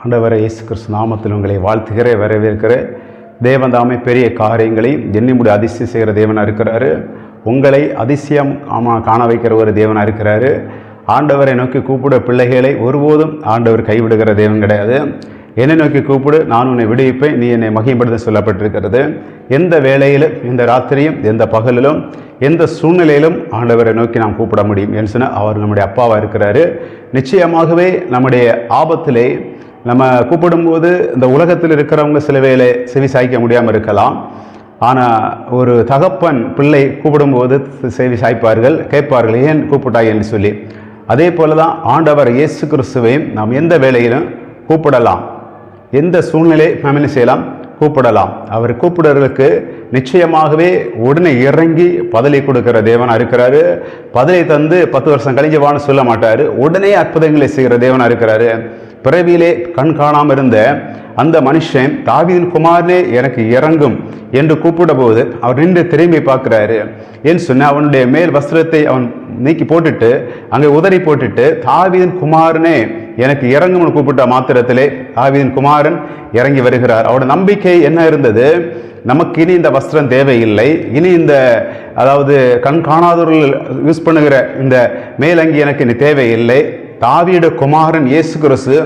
ஆண்டவரை இயேசு கிறிஸ்து நாமத்தில் உங்களை வாழ்த்துகிறேன், வரவேற்கிறேன். தேவன் தாமே பெரிய காரியங்களையும் எண்ணிமுடி அதிசயம் செய்கிற தேவனாக இருக்கிறாரு. உங்களை அதிசயம் காண வைக்கிற ஒரு தேவனாக இருக்கிறாரு. ஆண்டவரை நோக்கி கூப்பிட பிள்ளைகளை ஒருபோதும் ஆண்டவர் கைவிடுகிற தேவன் கிடையாது. என்னை நோக்கி கூப்பிடு, நான் உன்னை விடுவிப்பேன், நீ என்னை மகிமைப்படுத்த சொல்லப்பட்டிருக்கிறது. எந்த வேளையிலும், எந்த ராத்திரியும், எந்த பகலிலும், எந்த சூழ்நிலையிலும் ஆண்டவரை நோக்கி நாம் கூப்பிட முடியும் என்று சொன்னால் அவர் நம்முடைய அப்பாவாக இருக்கிறாரு. நிச்சயமாகவே நம்முடைய ஆபத்திலே நம்ம கூப்பிடும்போது இந்த உலகத்தில் இருக்கிறவங்க சில வேளை செவி சாய்க்க முடியாமல் இருக்கலாம். ஆனால் ஒரு தகப்பன் பிள்ளை கூப்பிடும்போது செவி சாய்ப்பார்கள், கேட்பார்கள், ஏன் கூப்பிட்டாய் என்று சொல்லி. அதே போல தான் ஆண்டவர் இயேசு கிறிஸ்துவையும் நாம் எந்த வேளையிலும் கூப்பிடலாம், எந்த சூழ்நிலை நாம் என்ன செய்யலாம், கூப்பிடலாம். அவர் கூப்பிடுறதுக்கு நிச்சயமாகவே உடனே இறங்கி பதிலை கொடுக்கிற தேவனாக இருக்கிறாரு. பதிலை தந்து 10 வருஷம் கழிஞ்சவான்னு சொல்ல மாட்டார், உடனே அற்புதங்களை செய்கிற தேவனாக இருக்கிறாரு. பிறவியிலே கண் காணாமல் இருந்த அந்த மனுஷன் தாவீதின் குமாரனே எனக்கு இறங்கும் என்று கூப்பிட போது அவர் நின்று திரும்பி பார்க்கிறாரு. ஏன்னு சொன்ன அவனுடைய மேல் வஸ்திரத்தை அவன் நீக்கி போட்டுட்டு அங்கே உதறி போட்டுட்டு தாவீதின் குமாரனே எனக்கு இறங்கும்னு கூப்பிட்ட மாத்திரத்திலே தாவீதின் குமாரன் இறங்கி வருகிறார். அவரோட நம்பிக்கை என்ன இருந்தது? நமக்கு இனி இந்த வஸ்திரம் தேவையில்லை, இனி இந்த அதாவது கண் காணாதவர்கள் யூஸ் பண்ணுகிற இந்த மேலங்கி எனக்கு இனி தேவையில்லை. தாவீது குமாரன் இயேசு கிறிஸ்து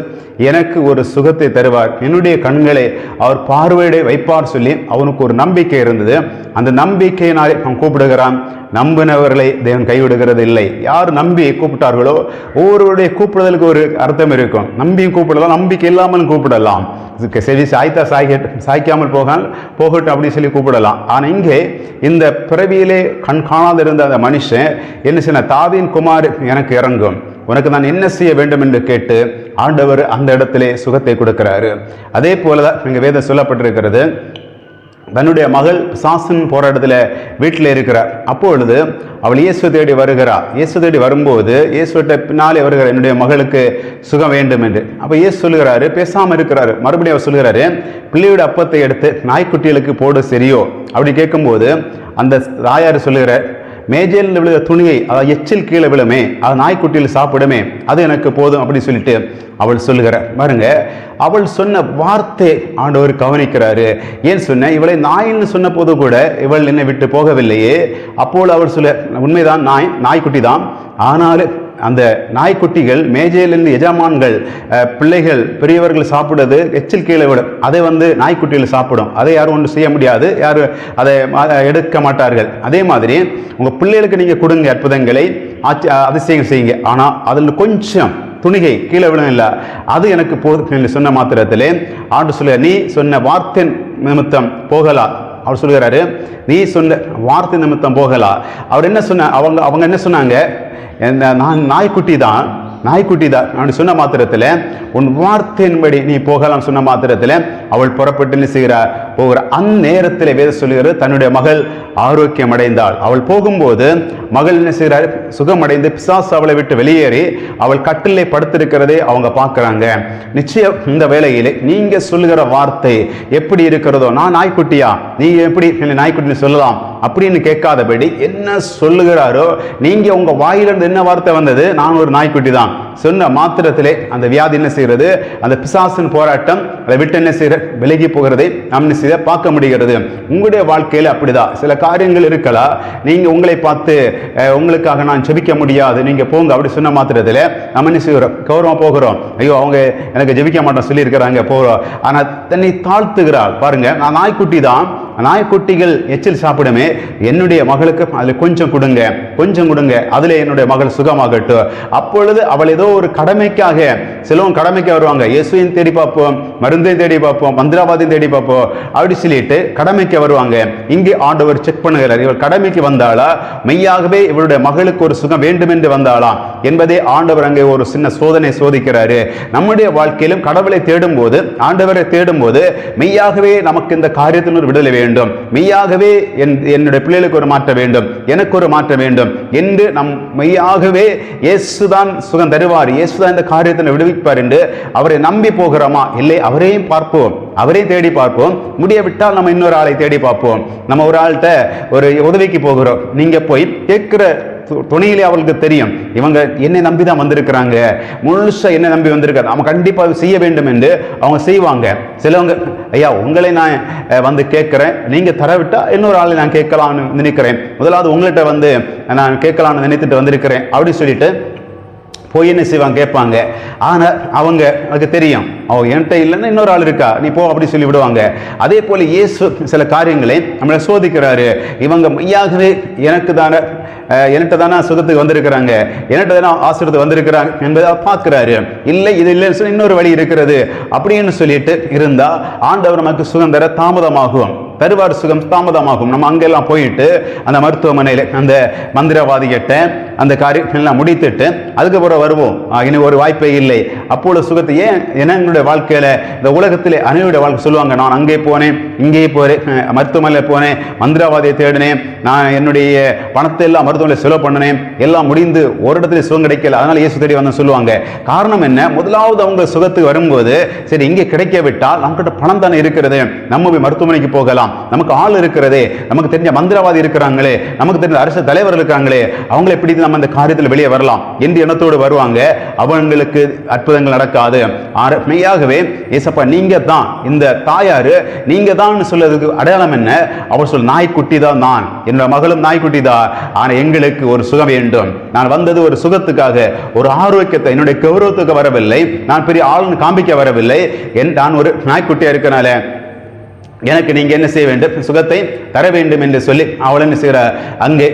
எனக்கு ஒரு சுகத்தை தருவார், என்னுடைய கண்களை அவர் பார்வையிட வைப்பார் சொல்லி அவனுக்கு ஒரு நம்பிக்கை இருந்தது. அந்த நம்பிக்கையினாலே அவன் கூப்பிடுகிறான். நம்பினவர்களை தேவன் கைவிடுகிறது இல்லை. யார் நம்பி கூப்பிட்டார்களோ ஒவ்வொருவருடைய கூப்பிடுதலுக்கு ஒரு அர்த்தம் இருக்கும். நம்பியும் கூப்பிடலாம், நம்பிக்கை இல்லாமல் கூப்பிடலாம். செவி சாய்க்காமல் போகட்டும் அப்படி சொல்லி கூப்பிடலாம். ஆனால் இங்கே இந்த பிறவியிலே கண் காணாது இருந்த அந்த மனுஷன் என்ன செய்ய, தாவீதின் குமார் எனக்கு இறங்கும், உனக்கு நான் என்ன செய்ய வேண்டும் என்று கேட்டு ஆண்டவர் அந்த இடத்திலே சுகத்தை கொடுக்கிறாரு. அதே போலதான் இங்கே வேதம் சொல்லப்பட்டிருக்கிறது. தன்னுடைய மகள் சாசன் போற இடத்துல வீட்டில் இருக்கிறார். அப்பொழுது அவள் இயேசு தேடி வருகிறார். இயேசு தேடி வரும்போது இயேசுட்ட பின்னாலே வருகிறார், என்னுடைய மகளுக்கு சுகம் வேண்டும் என்று. அப்போ இயேசு சொல்லுகிறாரு, பேசாமல் இருக்கிறாரு. மறுபடியும் அவர் சொல்லுகிறாரு, பிள்ளையோட அப்பத்தை எடுத்து நாய்க்குட்டிகளுக்கு போடு சரியோ அப்படி கேட்கும்போது அந்த தாயார் சொல்லுகிறார், மேஜையில் விழுகிற துணியை அதாவது எச்சில் கீழே விழுமே, அது நாய்க்குட்டியில் சாப்பிடுமே, அது எனக்கு போதும் அப்படின்னு சொல்லிட்டு அவள் சொல்லுகிற பாருங்க. அவள் சொன்ன வார்த்தை ஆண்டவர் கவனிக்கிறாரு. ஏன் சொன்ன, இவளை நாயின்னு சொன்ன போது கூட இவள் என்னை விட்டு போகவில்லையே. அப்போது அவள் சொல்ல, உண்மைதான், நாய்க்குட்டி தான், ஆனாலும் அந்த நாய்க்குட்டிகள் மேஜையிலிருந்து எஜமான்கள் பிள்ளைகள் பெரியவர்கள் சாப்பிடுறது எச்சில் கீழே விடும், அதை நாய்க்குட்டிகள் சாப்பிடும், அதை யாரும் ஒன்று செய்ய முடியாது, யாரும் அதை எடுக்க மாட்டார்கள். அதே மாதிரி உங்கள் பிள்ளைகளுக்கு நீங்கள் கொடுங்க அற்புதங்களை, அதிசயங்கள் செய்யுங்க, ஆனால் அதில் கொஞ்சம் துணிகை கீழே விடும் இல்லை, அது எனக்கு போதும் சொன்ன மாத்திரத்திலே ஆண்டு சொல்ல, நீ சொன்ன வார்த்தை நிமித்தம் போகலாம். அவர் சொல்கிறாரு, நீ சொன்ன வார்த்தை நிமித்தம் போகலாம். அவர் என்ன சொன்ன, அவங்க என்ன சொன்னாங்க, நான் நாய்க்குட்டி தான் அப்படி சொன்ன மாத்திரத்தில் உன் வார்த்தையின்படி நீ போகலாம் சொன்ன மாத்திரத்தில் அவள் புறப்பட்டு என்ன செய்கிறார், போகிற அந்நேரத்தில் வேதம் சொல்லுகிறது, தன்னுடைய மகள் ஆரோக்கியம் அடைந்தாள். அவள் போகும்போது மகள் என்ன செய்கிறார், சுகமடைந்து பிசாசு அவளை விட்டு வெளியேறி அவள் கட்டிலே படுத்திருக்கிறதே அவங்க பார்க்குறாங்க. நிச்சயம் இந்த வேளையிலே நீங்க சொல்லுகிற வார்த்தை எப்படி இருக்கிறதோ, நான் நாய்க்குட்டியா, நீ எப்படி நாய்க்குட்டின்னு சொல்லலாம் அப்படின்னு கேட்காதபடி என்ன சொல்லுகிறாரோ, நீங்க உங்க வாயிலிருந்து என்ன வார்த்தை வந்தது, நான் ஒரு நாய்க்குட்டி தான் சொன்ன மாத்திரத்திலே அந்த வியாதி என்ன செய்கிறது, அந்த பிசாசின் போராட்டம் அதை விட்டு என்ன செய்ய விலகி போகிறதை நாம் என்ன செய்ய பார்க்க முடிகிறது. உங்களுடைய வாழ்க்கையில் அப்படிதான் சில காரியங்கள் இருக்கலாம். நீங்க உங்களை பார்த்து உங்களுக்காக நான் ஜெபிக்க முடியாது, நீங்க போங்க அப்படி சொன்ன மாத்திரத்தில் நம்ம என்ன செய்கிறோம், கௌரவம் போகிறோம், ஐயோ அவங்க எனக்கு ஜெபிக்க மாட்டோம் சொல்லி இருக்கிறாங்க போகிறோம். ஆனால் தன்னை தாழ்த்துகிறாள். பாருங்க, நான் நாய்க்குட்டி தான், நாய்க்குட்டிகள் எச்சில் சாப்பிடுமே, என்னுடைய மகளுக்கு அதில் கொஞ்சம் கொடுங்க, அதில் என்னுடைய மகள் சுகமாகட்டும். அப்பொழுது அவள் ஏதோ ஒரு கடமைக்காக, சிலவும் கடமைக்கு வருவாங்க, இயேசுவையும் தேடி பார்ப்போம், மருந்தையும் தேடி பார்ப்போம், மந்திரவாதையும் தேடி பார்ப்போம் அப்படி சொல்லிட்டு கடமைக்கு வருவாங்க. இங்கே ஆண்டவர் செக் பண்ணுகிறார், இவள் கடமைக்கு வந்தாளா, மெய்யாகவே இவளுடைய மகளுக்கு ஒரு சுகம் வேண்டும் என்று வந்தாளாம் என்பதே ஆண்டவர் அங்கே ஒரு சின்ன சோதனை சோதிக்கிறாரு. நம்முடைய வாழ்க்கையிலும் கடவுளை தேடும் போது, ஆண்டவரை தேடும் போது மெய்யாகவே நமக்கு இந்த காரியத்தில் ஒரு விடுதலை வேண்டும், மெய்யாகவே என்னுடைய பிள்ளைகளுக்கு ஒரு மாற்றம் வேண்டும், எனக்கு ஒரு மாற்றம் வேண்டும் என்று நம் மெய்யாகவே இயேசுதான் சுகம் தருவார், இயேசுதான் இந்த காரியத்தை விடுவிப்பார் என்று அவரை நம்பி போகிறோமா? இல்லை, அவரையும் பார்ப்போம், அவரையும் தேடி பார்ப்போம். முடியவிட்டால் நம்ம இன்னொரு ஆளை தேடி பார்ப்போம். நம்ம ஒரு ஆள்கிட்ட ஒரு உதவிக்கு போகிறோம், நீங்க போய் கேட்கிற துணையிலே அவர்களுக்கு தெரியும், இவங்க என்னை நம்பி தான் வந்திருக்கிறாங்க, முழுசா என்னை நம்பி வந்திருக்காங்க, அவங்க கண்டிப்பாக செய்ய வேண்டும் என்று அவங்க செய்வாங்க. சிலவங்க, ஐயா உங்களை நான் வந்து கேட்கிறேன், நீங்க தரவிட்டா இன்னொரு ஆளை நான் கேட்கலாம்னு நினைக்கிறேன், முதலாவது உங்கள்கிட்ட வந்து நான் கேட்கலாம்னு நினைத்துட்டு வந்திருக்கிறேன் அப்படின்னு சொல்லிட்டு போய் என்ன செய்வாங்க, கேட்பாங்க. ஆனால் அவங்களுக்கு தெரியும், என்கிட்ட இல்லைன்னா இன்னொரு ஆள் இருக்கா, நீ போ அப்படி சொல்லி விடுவாங்க. அதே போல இயேசு சில காரியங்களை நம்மளை சோதிக்கிறாரு. இவங்க மையாகவே என்கிட்ட தானே சுகத்துக்கு வந்திருக்கிறாங்க, என்கிட்ட தானே ஆசிரியத்துக்கு வந்திருக்கிறாங்க என்பதை பார்க்கிறாரு. இல்லை இது இல்லைன்னு சொல்லி இன்னொரு வழி இருக்கிறது அப்படின்னு சொல்லிட்டு இருந்தா ஆண்டவர் நமக்கு சுகம் தர தாமதமாகும், தருவார், சுகம் தாமதமாகும். நம்ம அங்கெல்லாம் போயிட்டு அந்த மருத்துவமனையில் அந்த மந்திரவாதிகிட்ட அந்த காரியங்கள்லாம் முடித்துட்டு அதுக்கப்புறம் வருவோம், இனி ஒரு வாய்ப்பே இல்லை. அப்போது சுகத்தை ஏன் என்னுடைய வாழ்க்கையில் இந்த உலகத்திலே அனைவருடைய வாழ்க்கை சொல்லுவாங்க, நான் அங்கே போனேன், இங்கே போறேன், மருத்துவமனையில் போனேன், மந்திரவாதியை தேடினேன், நான் என்னுடைய பணத்தை எல்லாம் மருத்துவமனையில் செலவு பண்ணினேன், எல்லாம் முடிந்து ஒரு இடத்துல சுகம் கிடைக்கல, அதனால இயேசு தேடி வந்து சொல்லுவாங்க. காரணம் என்ன? முதலாவது அவங்க சுகத்துக்கு வரும்போது சரி இங்கே கிடைக்கவிட்டால் நம்மகிட்ட பணம் தானே இருக்கிறது, நம்ம போய் மருத்துவமனைக்கு போகலாம், நமக்கு ஆள் இருக்கிறதே, நமக்கு தெரிஞ்ச மந்திரவாதி இருக்கிறாங்களே, நமக்கு தெரிஞ்ச அரசு தலைவர் இருக்காங்களே, அவங்களை பிடித்து நம்ம அந்த காரியத்தில் வெளியே வரலாம் என்று எண்ணத்தோடு வருவாங்க. அவங்களுக்கு அற்புதங்கள் நடக்காது. மெய்யாகவே ஏசப்பா நீங்க தான், இந்த தாயாரு நீங்க தான் சொல்றதுக்கு அடையாளம் என்ன? அவர் சொல், நாய்க்குட்டி தான் நான், என்னோட மகளும் நாய்க்குட்டி தான், ஆனா எங்களுக்கு ஒரு சுகம் வேண்டும். நான் வந்தது ஒரு சுகத்துக்காக, ஒரு ஆரோக்கியத்தை, என்னுடைய கௌரவத்துக்கு வரவில்லை, நான் பெரிய ஆளுன்னு காண்பிக்க வரவில்லை, நான் ஒரு நாய்க்குட்டியா இருக்கனால எனக்கு நீங்க என்ன செய்ய வேண்டும், சுகத்தை தர வேண்டும் என்று சொல்லி அவள் என்ன செய்கிற அங்கே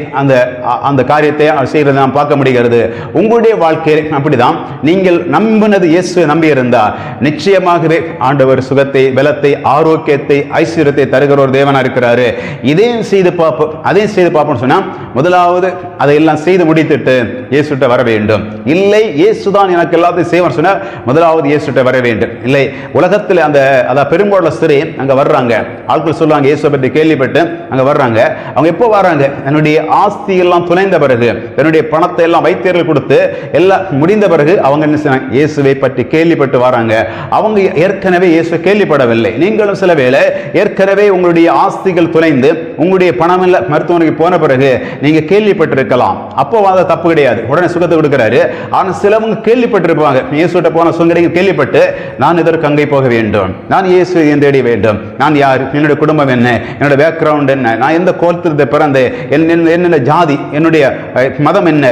அந்த காரியத்தை செய்கிறத நாம் பார்க்க முடிகிறது. உங்களுடைய வாழ்க்கையில் அப்படிதான். நீங்கள் நம்பினது இயேசுவை நம்பி இருந்தா நிச்சயமாகவே ஆண்டவர் சுகத்தை, பலத்தை, ஆரோக்கியத்தை, ஐஸ்வர்யத்தை தருகிற ஒரு தேவனா இருக்கிறாரு. இதையும் செய்து பார்ப்போம், அதையும் செய்து பார்ப்போம்னு சொன்னா முதலாவது அதையெல்லாம் செய்து முடித்துட்டு இயேசுட்ட வர வேண்டும். இல்லை இயேசுதான் எனக்கு எல்லாத்தையும் செய்வான்னு சொன்னா முதலாவது இயேசுட்ட வர வேண்டும். இல்லை உலகத்தில் அந்த பெரும்பாலுள்ள ஸ்திரீ அங்க வர்றாங்க, ஆட்கள் சொல்லுவாங்க இயேசுவை பற்றி கேள்விப்பட்டு அங்க வர்றாங்க. அவங்க எப்போ வராங்க? என்னுடைய ஆஸ்தி எல்லாம் துளைந்த பிறகு, என்னுடைய பணத்தை எல்லாம் வைத்தியர்கள் கொடுத்து எல்லாம் முடிந்த பிறகு அவங்க என்ன செய்றாங்க, இயேசுவை பற்றி கேள்விப்பட்டு வராங்க. அவங்க ஏற்கனவே இயேசுவை கேள்விப்படவில்லை. நீங்களும் சில வேளை ஏற்கனவே உங்களுடைய ஆஸ்திகள் துளைந்து உங்களுடைய பணம் எல்லாம் மருத்துவமனைக்கு போன பிறகு நீங்க கேள்விப்பட்டிருக்கலாம், அப்போ அதை தப்பு கிடையாது, உடனே சுகத்தை கொடுக்கிறாரு. ஆனால் சிலவங்க கேள்விப்பட்டிருப்பாங்க, இயேசுட்ட போன சுகங்களை கேள்விப்பட்டு நான் இதற்கு அங்கே போக வேண்டும், நான் இயேசுவை தேடி வேண்டும், நான் யார், என்னுடைய குடும்பம் என்ன, என்னோட பேக்ரவுண்ட் என்ன, நான் எந்த கோத்திரத்தை பிறந்து, என்னென்ன ஜாதி, என்னுடைய மதம் என்ன,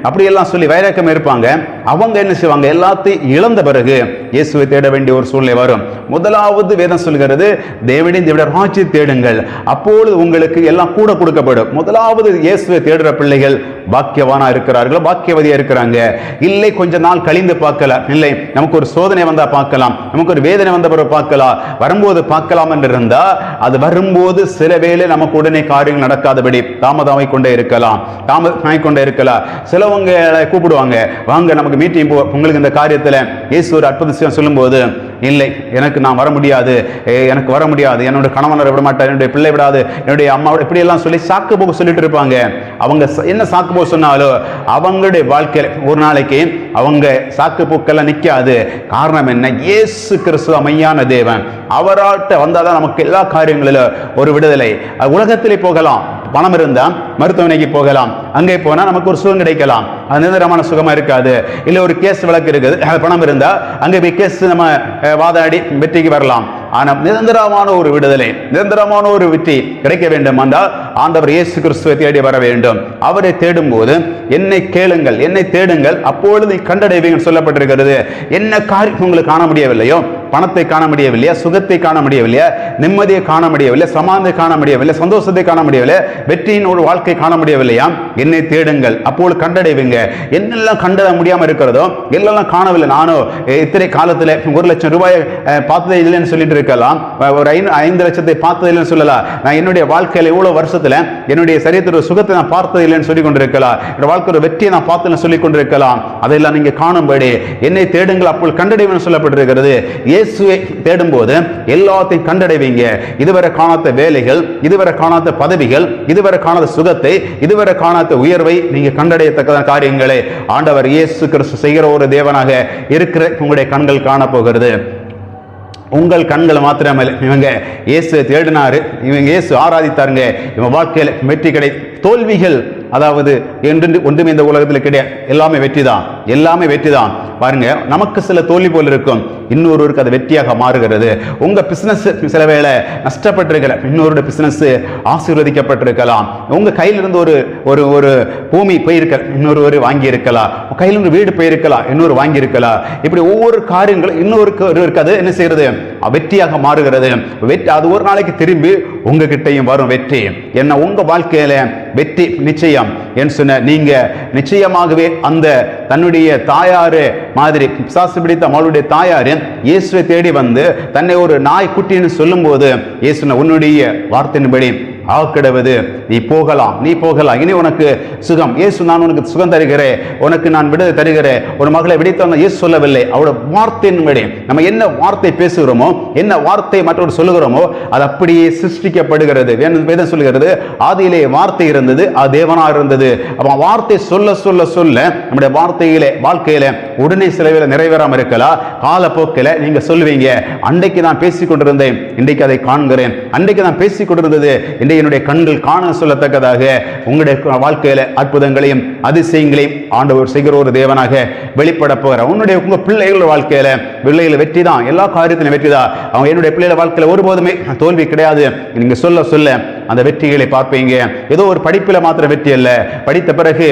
அப்படியெல்லாம் சொல்லி வைராக்கியம் இருப்பாங்க. அவங்க என்ன செய்வாங்க, எல்லாத்தையும் இழந்த பிறகு இயேசுவை தேட வேண்டிய ஒரு சூழ்நிலை வரும். முதலாவது வேதம் சொல்கிறது தேவனின் ராஜ்யத்தை தேடுங்கள், அப்பொழுது உங்களுக்கு எல்லாம் கூட கொடுக்கப்படும். முதலாவது இயேசுவை தேடுற பிள்ளைகள் பாக்கியவானா இருக்கிறார்கள், பாக்கியவதியா இருக்கிறாங்க. இல்லை கொஞ்ச நாள் கழிந்து பார்க்கலாம், இல்லை நமக்கு ஒரு சோதனை வந்தா பார்க்கலாம், நமக்கு ஒரு வேதனை வந்த பிறகு பார்க்கலாம், வரும்போது பார்க்கலாம் என்று இருந்தா அது வரும்போது சில வேளை நமக்கு உடனே காரியங்கள் நடக்காதபடி தாமதமாய் கொண்டே இருக்கலாம், சிலவங்க கூப்பிடுவாங்க, வாங்க நமக்கு மீட்டிங் போ, உங்களுக்கு இந்த காரியத்தில் இயேசு ஒரு அற்புதம் சொல்லும்போது இல்லை எனக்கு நான் வர முடியாது, எனக்கு வர முடியாது, என்னோட கணவனை விட மாட்டார், என்னுடைய பிள்ளை விடாது, என்னுடைய அம்மா இப்படி எல்லாம் சொல்லி சாக்கு போக்கு சொல்லிட்டு இருப்பாங்க. அவங்க என்ன சாக்கு போக்கு சொன்னாலும் அவங்களுடைய வாழ்க்கையில் ஒரு நாளைக்கு அவங்க சாக்கு போக்கெல்லாம் நிற்காது. காரணம் என்ன? இயேசு கிறிஸ்து மையான தேவன், அவராட்ட வந்தாதான் நமக்கு எல்லா காரியங்களிலும் ஒரு விடுதலை. உலகத்திலே போகலாம், பணம் இருந்தா மருத்துவமனைக்கு போகலாம், அங்கே போனா நமக்கு ஒரு சுகம் கிடைக்கலாம், அது நிரந்தரமான சுகமா இருக்காது. இல்ல ஒரு கேஸ் வழக்கு இருக்குது, பணம் இருந்தா அங்கே போய் கேஸ் நம்ம வாதாடி வெற்றிக்கு வரலாம். ஆனா நிரந்தரமான ஒரு விடுதலை, நிரந்தரமான ஒரு வெற்றி கிடைக்க வேண்டும் என்றால் ஆண்டவர் இயேசு கிறிஸ்துவை தேடி வர வேண்டும். அவரை தேடும் போது என்னை கேளுங்கள், என்னை தேடுங்கள், அப்பொழுது கண்டடைவீர்கள் சொல்லப்பட்டிருக்கிறது. என்ன காரியம் உங்களுக்கு காண முடியவில்லையோ, பணத்தை காண முடியவில்லையா, சுகத்தை காண முடியவில்லையா, நிம்மதியை காண முடியவில்லை, சமாதானத்தை காண முடியவில்லை, சந்தோஷத்தை காண முடியவில்லை, வெற்றியின் ஒரு வாழ்க்கை காண முடியவில்லையா, என்னை தேடுங்கள், அப்பொழுது கண்டடைவீங்க. என்னெல்லாம் கண்டட முடியாம இருக்கிறதோ எல்லாம் காணவில்லை, நானும் இத்தனை காலத்தில் 1 லட்சம் ரூபாய் பார்த்ததே இல்லைன்னு சொல்லிட்டு இருக்கலாம், ஒரு 5 லட்சத்தை பார்த்தது இல்லைன்னு சொல்லலாம், நான் என்னுடைய வாழ்க்கையில் இவ்வளவு வருஷத்துல என்னுடைய சரீரத்தில் ஒரு சுகத்தை நான் பார்த்தது இல்லைன்னு சொல்லிக் கொண்டிருக்கலாம், என்னோட வாழ்க்கை ஒரு வெற்றியை நான் பார்த்தேன்னு சொல்லிக் கொண்டிருக்கலாம். அதெல்லாம் நீங்க காணும்படி என்னை தேடுங்கள் அப்போது கண்டடைவேன்னு சொல்லப்பட்டிருக்கிறது. இயேசுவை தேடும் போது எல்லாத்தையும் கண்டடைவீங்க. இதுவரை காணாத வேலைகள், இதுவரை காணாத பதவிகள், இதுவரை காணாத சுகத்தை, இதுவரை காணாத உயர்வை நீங்க கண்டடையத்தக்க காரியங்களை ஆண்டவர் இயேசு கிறிஸ்து செய்கிற ஒரு தேவனாக இருக்கிற உங்களுடைய கண்கள் காண போகிறது. உங்கள் கண்கள் மாத்திரமல்ல, இவங்க இயேசு தேடினாரு, இவங்க இயேசு ஆராதித்தாருங்க, இவங்க வாழ்க்கையில் வெற்றி தோல்விகள் அதாவது என்று ஒன்றுமே இந்த உலகத்தில் கிடையாது. எல்லாமே வெற்றி தான், எல்லாமே வெற்றி தான். பாருங்க, நமக்கு சில தோல்வி போல் இருக்கும், இன்னொருவருக்கு அது வெற்றியாக மாறுகிறது. உங்க பிசினஸ் சில வேளை நஷ்டப்பட்டிருக்கலாம், இன்னொரு பிசினஸ் ஆசீர்வதிக்கப்பட்டிருக்கலாம். உங்க கையிலிருந்து ஒரு ஒரு ஒரு பூமி போயிருக்க, இன்னொரு வாங்கி இருக்கலாம். கையிலிருந்து வீடு போயிருக்கலாம், இன்னொரு வாங்கி இருக்கலாம். இப்படி ஒவ்வொரு காரியங்களும் இன்னொருக்கு அது என்ன செய்யறது, வெற்றியாக மாறுகிறது. அது ஒரு நாளைக்கு திரும்பி உங்ககிட்டையும் வரும் வெற்றி. என்ன உங்க வாழ்க்கையில வெற்றி நிச்சயம் என்று சொன்ன நீங்க நிச்சயமாகவே அந்த தன்னுடைய தாயாரு மாதிரி பிசாசு பிடித்த அவளுடைய தாயாரு இயேசுவை தேடி வந்து தன்னை ஒரு நாய் குட்டின்னு சொல்லும் போது இயேசு உன்னுடைய வார்த்தையின்படி ஆக்கிடுவது, நீ போகலாம், நீ போகலாம், இனி உனக்கு சுகம். இயேசு நான் உனக்கு சுகம் தருகிறேன், உனக்கு நான் விடுதலை தருகிறேன். ஒரு மகளை விடுத்த இயேசு சொல்லவில்லை, அவளோட வார்த்தையின்படி நம்ம என்ன வார்த்தை பேசுகிறோமோ, என்ன வார்த்தை மற்றவர் சொல்லுகிறோமோ அது அப்படியே சிருஷ்டிக்கப்படுகிறது. வேதம் சொல்லுகிறது, ஆதியிலே வார்த்தை இருந்தது, அது தேவனா இருந்தது. அவன் வார்த்தை சொல்ல சொல்ல சொல்ல நம்முடைய வார்த்தையிலே வாழ்க்கையில உடனே சிலவில் நிறைவேறாம இருக்கலாம். காலப்போக்கில் நீங்க சொல்லுவீங்க, அன்றைக்கு நான் பேசிக் கொண்டிருந்தேன், இன்றைக்கு அதை காண்கிறேன். அன்றைக்கு நான் பேசிக் கொண்டிருந்தது என்னுடைய கண்கள் காண சொல்லத்தக்கதாக உங்களுடைய வாழ்க்கையில அற்புதங்களையும் அதிசயங்களையும் ஆண்டவர் செய்கிற ஒரு தேவனாக வெளிப்பட போகிறார். உங்க பிள்ளைகளோட வாழ்க்கையில பிள்ளைகள் வெற்றி தான், எல்லா காரியத்திலும் வெற்றி தான். அவங்க என்னுடைய பிள்ளைகள வாழ்க்கையில ஒருபோதுமே தோல்வி கிடையாது. நீங்க சொல்ல சொல்ல அந்த வெற்றிகளை பார்ப்பீங்க. ஏதோ ஒரு படிப்பில் மாத்திர வெற்றி அல்ல, படித்த பிறகு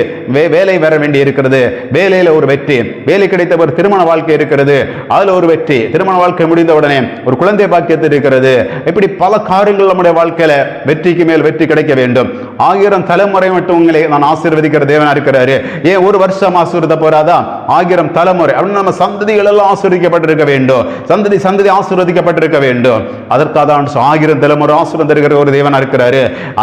வேலை வர வேண்டி இருக்கிறது, வேலையில ஒரு வெற்றி, வேலை கிடைத்த ஒரு திருமண வாழ்க்கை இருக்கிறது, அதுல ஒரு வெற்றி, திருமண வாழ்க்கை முடிந்த உடனே ஒரு குழந்தை பாக்கியத்தில் இருக்கிறது. இப்படி பல காரியங்கள் நம்முடைய வாழ்க்கையில வெற்றிக்கு மேல் வெற்றி கிடைக்க வேண்டும். 1000 தலைமுறை மட்டும் உங்களை நான் ஆசீர்வதிக்கிற தேவனா இருக்கிறாரு. ஏன் ஒரு வருஷம் ஆசீர்வதிக்க போறாதா? 1000 தலைமுறை அப்படின்னு நம்ம சந்ததிகள் எல்லாம் ஆசீர்வதிக்கப்பட்டிருக்க வேண்டும், சந்ததி சந்ததி ஆசீர்வதிக்கப்பட்டிருக்க வேண்டும். அதற்காக 1000 தலைமுறை ஆசீர்வாதம் தருகிற ஒரு தேவனா இருக்கிறார்.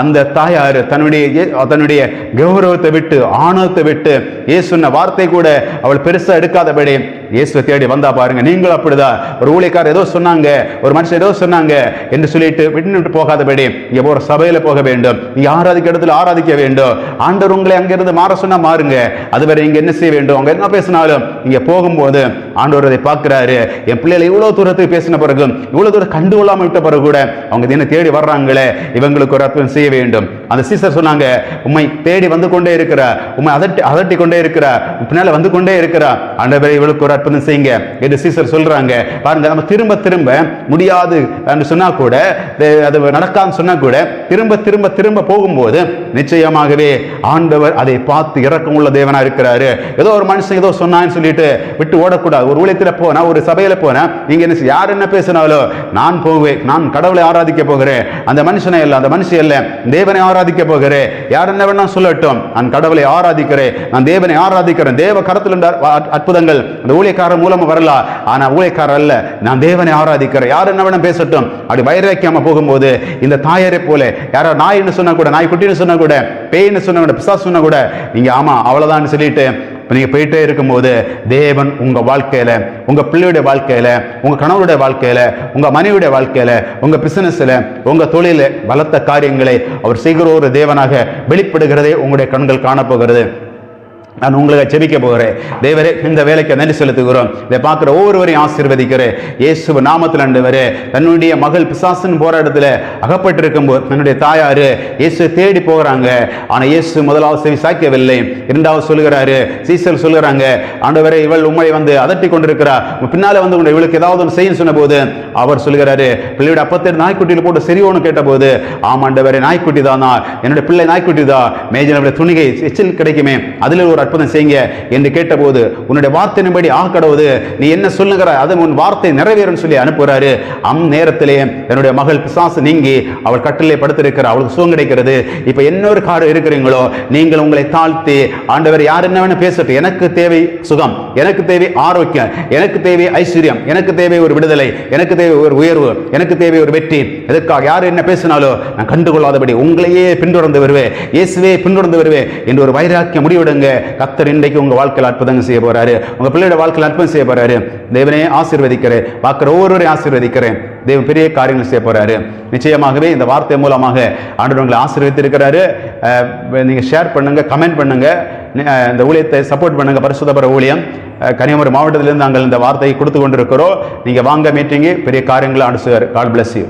அந்த தாயார் தன்னுடைய கௌரவத்தை விட்டு ஆணவத்தை விட்டு இயேசுன வார்த்தை கூட அவள் பெருசா எடுக்காதபடி இயேசுவை தேடி வந்தா பாருங்க. நீங்களும் அப்படிதான். ஒரு ஊழியக்காரர் ஏதோ சொன்னாங்க, ஒரு மனுஷன் ஏதோ சொன்னாங்க என்று சொல்லிட்டு விட்டு போகாதபடி இங்க ஒரு சபையில போக வேண்டும், நீங்க ஆராதிக்க இடத்துல ஆராதிக்க வேண்டும். ஆண்டவர் உங்களை அங்கிருந்து மாற சொன்னா மாறுங்க. அதுவரை இங்க என்ன செய்ய வேண்டும், அவங்க என்ன பேசினாலும் நீங்க போகும்போது ஆண்டவர் அதை பார்க்கிறாரு. என் பிள்ளைகளை இவ்வளவு தூரத்துக்கு பேசின பிறகு, இவ்வளவு தூரம் கண்டுகொள்ளாம விட்ட பிறகு கூட அவங்க என்ன தேடி வர்றாங்களே, இவங்களுக்கு ஒரு அற்புதம் செய்ய வேண்டும். அந்த சீசர் சொன்னாங்க, உம்மை தேடி வந்து கொண்டே இருக்கிறார், உம்மை அதட்டி கொண்டே இருக்கிறார், பின்னால வந்து கொண்டே இருக்கிறார், ஆண்டவரே இவளுக்கு ஒரு அற்புதம் செய்யுங்க என்று சீசர் சொல்றாங்க. பாருங்க, நம்ம திரும்ப திரும்ப முடியாது என்று சொன்னா கூட, அது நடக்கான்னு சொன்னா கூட திரும்ப திரும்ப திரும்ப போகும்போது நிச்சயமாகவே ஆண்டவர் அதை பார்த்து இரக்கம் உள்ள தேவனா இருக்கிறாரு. ஏதோ ஒரு மனுஷன் ஏதோ சொன்னான்னு சொல்லிட்டு விட்டு ஓடக்கூடாது. ஒரு ஊழியத்தில் போனா, ஒரு சபையில போனா, நீங்க என்ன யார் என்ன பேசினாலும் நான் போவேன், நான் கடவுளை ஆராதிக்க போகிறேன், அந்த மனுஷனை இல்ல, அந்த மனுஷன் இல்ல, தேவனை ஆராதிக்க போகிறேன், யார் என்ன வேணா சொல்லட்டும், நான் கடவுளை ஆராதிக்கிறேன், நான் தேவனை ஆராதிக்கிறேன். தேவ கரத்தில் அற்புதங்கள் அந்த ஊழியக்காரர் மூலமா வரலாம், ஆனா ஊழியக்காரர் அல்ல, நான் தேவனை ஆராதிக்கிறேன், யார் என்ன வேணா பேசட்டும். அப்படி வைராக்கியமா போகும்போது இந்த தாயாரை போல யாரோ நாய்ன்னு சொன்னா கூட, நாய் குட்டின்னு சொன்னா கூட, பேய்ன்னு சொன்னா கூட, பிசாசு சொன்னா கூட நீங்க ஆமா அவ்வளவுதான் சொல்லிட்டு நீங்க போயிட்டே இருக்கும்போது தேவன் உங்க வாழ்க்கையில, உங்க பிள்ளையுடைய வாழ்க்கையில, உங்க கணவருடைய வாழ்க்கையில, உங்க மனைவியுடைய வாழ்க்கையில, உங்க பிசினஸ்ல, உங்க தொழில பலத்த காரியங்களை அவர் செய்கிற ஒரு தேவனாக வெளிப்படுகிறதே உங்களுடைய கண்கள் காணப்போகிறது. நான் உங்களுக்கு ஜெபிக்க போகிறேன். தேவரே, இந்த வேலைக்கு நன்றி செலுத்துகிறோம். இதை பார்க்குற ஒவ்வொருவரையும் ஆசீர்வதிக்கிறேன் இயேசு நாமத்தில். ஆண்டவரே, தன்னுடைய மகள் பிசாசின் போராட்டத்தில் அகப்பட்டிருக்கும் போது தன்னுடைய தாயாரு இயேசு தேடி போகிறாங்க. ஆனால் இயேசு முதலாவது செவி சாய்க்கவில்லை. இரண்டாவது சொல்லுகிறாரு, சீசர் சொல்லுறாங்க, ஆண்டவரே இவள் உண்மை வந்து அதட்டி கொண்டிருக்கிறார், பின்னால வந்து இவளுக்கு ஏதாவது ஒன்று செய்ய சொன்ன போது அவர் சொல்லுகிறாரு, பிள்ளையோட அப்பத்தை நாய்க்குட்டியில் போட்டு சரியோன்னு கேட்ட போது, ஆமாண்டவரே நாய்க்குட்டி தானா, என்னுடைய பிள்ளை நாய்க்குட்டி தான், மேஜனுடைய துணிகை எச்சில் கிடைக்குமே, அதில் ஒரு அற்புதம் செய்யுங்க என்று கேட்டபோது, உன்னுடைய வார்த்தையின்படி ஆக்கடவுது, நீ என்ன சொல்லுகிற அது உன் வார்த்தை நிறைவேறும் சொல்லி அனுப்புறாரு. நேரத்திலே என்னுடைய மகள் பிசாசு நீங்கி அவள் கட்டிலே படுத்திருக்கிறார், அவளுக்கு சுகம் கிடைக்கிறது. இப்ப இன்னொரு காரியம் இருக்கிறீங்களோ, நீங்கள் உங்களை தாழ்த்தி, ஆண்டவர் யார் என்ன வேணும் பேசட்டும், எனக்கு தேவை சுகம், எனக்கு தேவை ஆரோக்கியம், எனக்கு தேவை ஐஸ்வர்யம், எனக்கு தேவை ஒரு விடுதலை, எனக்கு தேவை ஒரு உயர்வு, எனக்கு தேவை ஒரு வெற்றி, எதற்காக யார் என்ன பேசினாலோ நான் கண்டுகொள்ளாதபடி உங்களையே பின்தொடர்ந்து வருவேன், இயேசுவே பின்தொடர்ந்து வருவேன் என்று ஒரு வைராக்கியம் முடிவிடுங்க. கர்த்தர் இன்றைக்கு உங்க வாழ்க்கையில் அற்புதங்கள் செய்ய போறாரு, உங்க பிள்ளையோட வாழ்க்கையில் அற்புதம் செய்ய போறாரு. தேவனே ஆசீர்வதிக்கிறேன், பார்க்கிற ஒவ்வொருவரையும் ஆசீர்வதிக்கிறேன். தேவன் பெரிய காரியங்கள் செய்ய போறாரு. நிச்சயமாகவே இந்த வார்த்தை மூலமாக ஆண்டவர் உங்களை ஆசீர்வதித்திருக்கிறாரு. நீங்க ஷேர் பண்ணுங்க, கமெண்ட் பண்ணுங்க, இந்த ஊழியத்தை சப்போர்ட் பண்ணுங்க. பரிசுத்தபர ஊழியம் கன்னியாகுமரி மாவட்டத்திலிருந்து நாங்கள் இந்த வார்த்தையை கொடுத்து கொண்டிருக்கிறோம். நீங்க வாங்க மீட்டிங்கு, பெரிய காரியங்களை ஆண்டு செய்வார். God bless you.